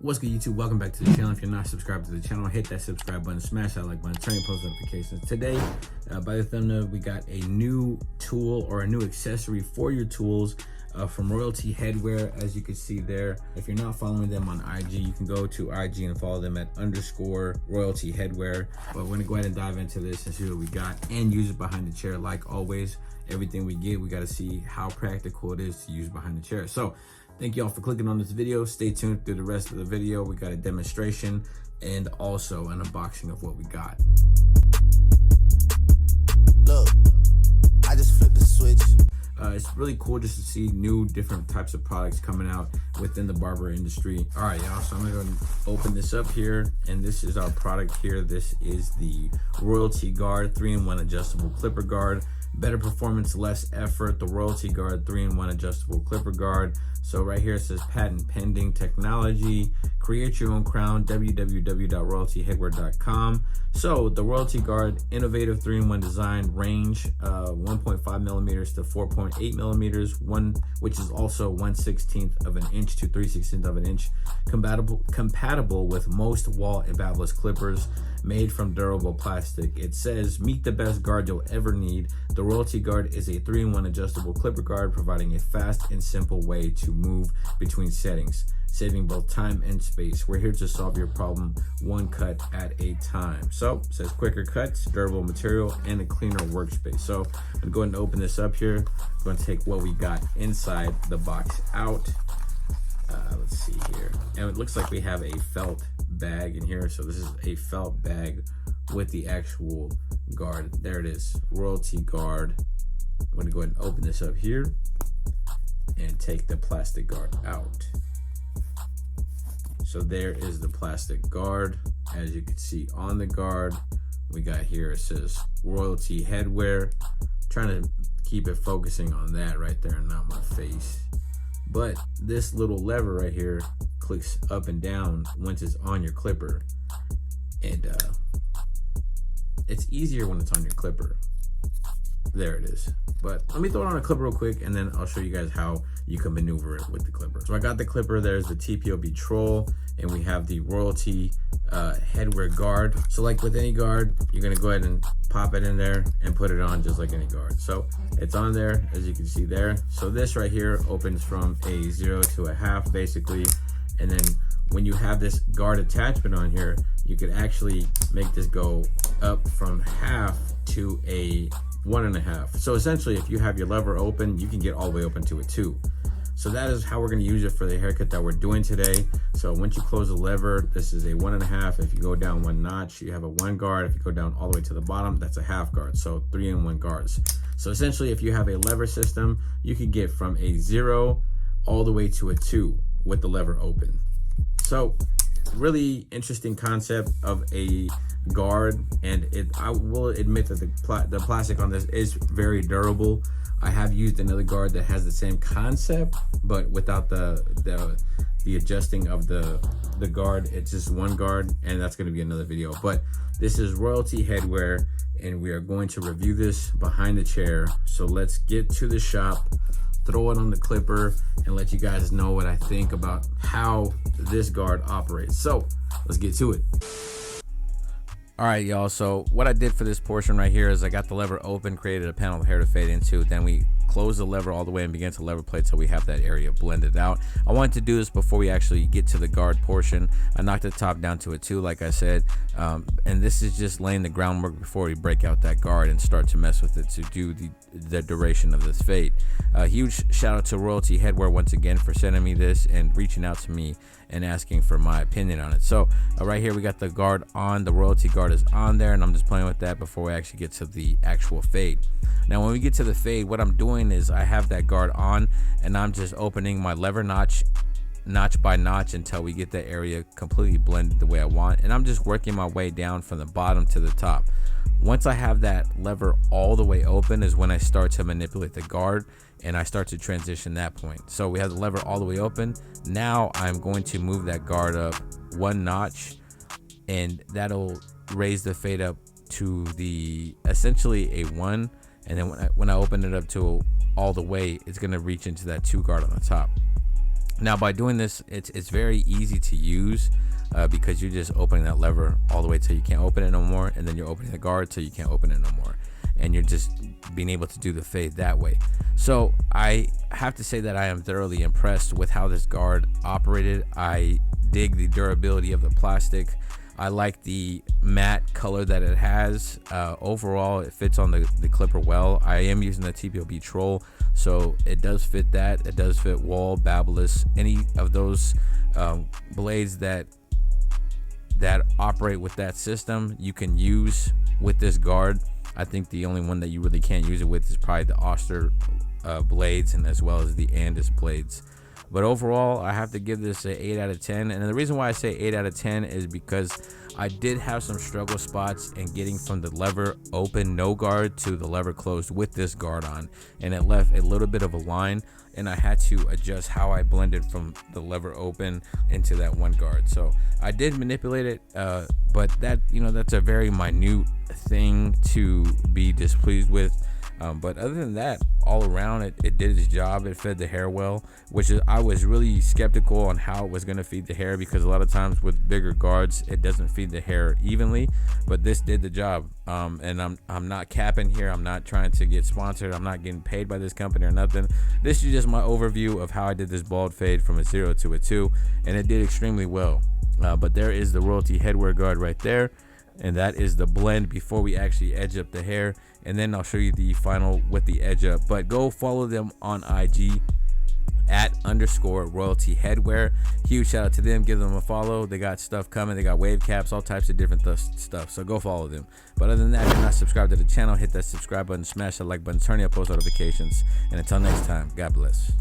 What's good, YouTube? Welcome back to the channel. If you're not subscribed to the channel, hit that subscribe button, smash that like button, turn your post notifications. Today, by the thumbnail, we got a new tool or a new accessory for your tools from Royalty Headwear, as you can see there. If you're not following them on IG, you can go to IG and follow them at _Royalty Headwear. But we're gonna go ahead and dive into this and see what we got and use it behind the chair. Like always, everything we get, we gotta see how practical it is to use behind the chair. So thank y'all for clicking on this video. Stay tuned through the rest of the video. We got a demonstration and also an unboxing of what we got. Look, I just flipped the switch. It's really cool just to see new different types of products coming out within the barber industry. All right, y'all, so I'm gonna go and open this up here, and this is our product here. This is the Royalty Guard 3-in-1 adjustable clipper guard. Better performance, less effort. The Royalty Guard 3-in-1 adjustable clipper guard. So right here it says patent pending technology. Create your own crown, www.royaltyheadwear.com. So the Royalty Guard innovative 3-in-1 design, range 1.5 millimeters to 4.8 millimeters, which is also 1/16 of an inch to 3/16 of an inch, compatible with most wall ebabless clippers, made from durable plastic. It says meet the best guard you'll ever need. The Royalty Guard is a 3-in-1 adjustable clipper guard, providing a fast and simple way to move between settings, saving both time and space. We're here to solve your problem one cut at a time. So it says quicker cuts, durable material, and a cleaner workspace. So I'm gonna go ahead and open this up here. I'm gonna take what we got inside the box out. Let's see here. And it looks like we have a felt bag in here. So this is a felt bag with the actual guard. There it is, Royalty Guard. I'm gonna go ahead and open this up here and take the plastic guard out. So there is the plastic guard. As you can see on the guard, we got here, it says Royalty Headwear. Trying to keep it focusing on that right there and not my face. But this little lever right here clicks up and down once it's on your clipper. And it's easier when it's on your clipper. There it is. But let me throw it on a clipper real quick, and then I'll show you guys how you can maneuver it with the clipper. So I got the clipper. There's the TPOB Troll, and we have the Royalty Headwear guard. So like with any guard, you're gonna go ahead and pop it in there and put it on just like any guard. So it's on there, as you can see there. So this right here opens from a 0 to a half basically, and then when you have this guard attachment on here, you could actually make this go up from half to a 1.5. So essentially, if you have your lever open, you can get all the way open to a 2. So that is how we're going to use it for the haircut that we're doing today. So once you close the lever, this is a 1.5. If you go down 1 notch, you have a 1 guard. If you go down all the way to the bottom, that's a half guard. So 3-in-1 guards. So essentially, if you have a lever system, you can get from a 0 all the way to a 2 with the lever open. So really interesting concept of a guard, and I will admit that the plastic on this is very durable. I have used another guard that has the same concept, but without the adjusting of the guard. It's just one guard, and that's going to be another video. But this is Royalty Headwear, and we are going to review this behind the chair. So let's get to the shop, throw it on the clipper, and let you guys know what I think about how this guard operates. So let's get to it. All right, y'all, so what I did for this portion right here is I got the lever open, created a panel of hair to fade into, then we closed the lever all the way and began to lever plate so we have that area blended out. I wanted to do this before we actually get to the guard portion. I knocked the top down to a 2, like I said, and this is just laying the groundwork before we break out that guard and start to mess with it to do the duration of this fade. A huge shout out to Royalty Headwear once again for sending me this and reaching out to me and asking for my opinion on it. So right here we got the guard on, the Royalty Guard is on there, and I'm just playing with that before we actually get to the actual fade. Now when we get to the fade, what I'm doing is I have that guard on and I'm just opening my lever notch by notch until we get that area completely blended the way I want, and I'm just working my way down from the bottom to the top. Once I have that lever all the way open is when I start to manipulate the guard, and I start to transition that point. So we have the lever all the way open. Now I'm going to move that guard up 1 notch, and that'll raise the fade up to the essentially a 1, and then when I open it up to all the way, it's going to reach into that 2 guard on the top. Now by doing this, it's very easy to use because you're just opening that lever all the way till you can't open it no more, and then you're opening the guard till you can't open it no more, and you're just being able to do the fade that way. So I have to say that I am thoroughly impressed with how this guard operated. I dig the durability of the plastic. I like the matte color that it has. Overall, it fits on the clipper well. I am using the TPOB Troll, so it does fit that. It does fit Wall, Babyliss, any of those blades that operate with that system you can use with this guard. I think the only one that you really can't use it with is probably the Oster blades, and as well as the Andis blades. But overall, I have to give this an 8 out of 10. And the reason why I say 8 out of 10 is because I did have some struggle spots in getting from the lever open, no guard, to the lever closed with this guard on. And it left a little bit of a line, and I had to adjust how I blended from the lever open into that one guard. So I did manipulate it, but that, that's a very minute thing to be displeased with. But other than that, all around it did its job. It fed the hair well, which is, I was really skeptical on how it was going to feed the hair, because a lot of times with bigger guards it doesn't feed the hair evenly, but this did the job. And I'm not capping here. I'm not trying to get sponsored. I'm not getting paid by this company or nothing. This is just my overview of how I did this bald fade from a 0 to a 2, and it did extremely well. But there is the Royalty Headwear guard right there, and that is the blend before we actually edge up the hair, and then I'll show you the final with the edge up. But go follow them on IG at _Royalty Headwear. Huge shout out to them. Give them a follow. They got stuff coming. They got wave caps, all types of different stuff, so go follow them. But other than that, if you're not subscribed to the channel, hit that subscribe button, smash that like button, turn on post notifications, and until next time, God bless.